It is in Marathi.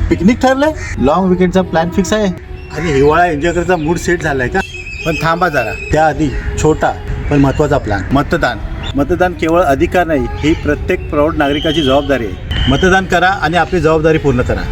पिकनिक ठरलंय, लॉंग विकेंडचा प्लॅन फिक्स आहे आणि हिवाळा एन्जॉय करायचा मूड सेट झालाय का? पण थांबा जरा, त्याआधी छोटा पण महत्त्वाचा प्लॅन. मतदान केवळ अधिकार नाही, ही प्रत्येक प्रौढ नागरिकाची जबाबदारी आहे. मतदान करा आणि आपली जबाबदारी पूर्ण करा.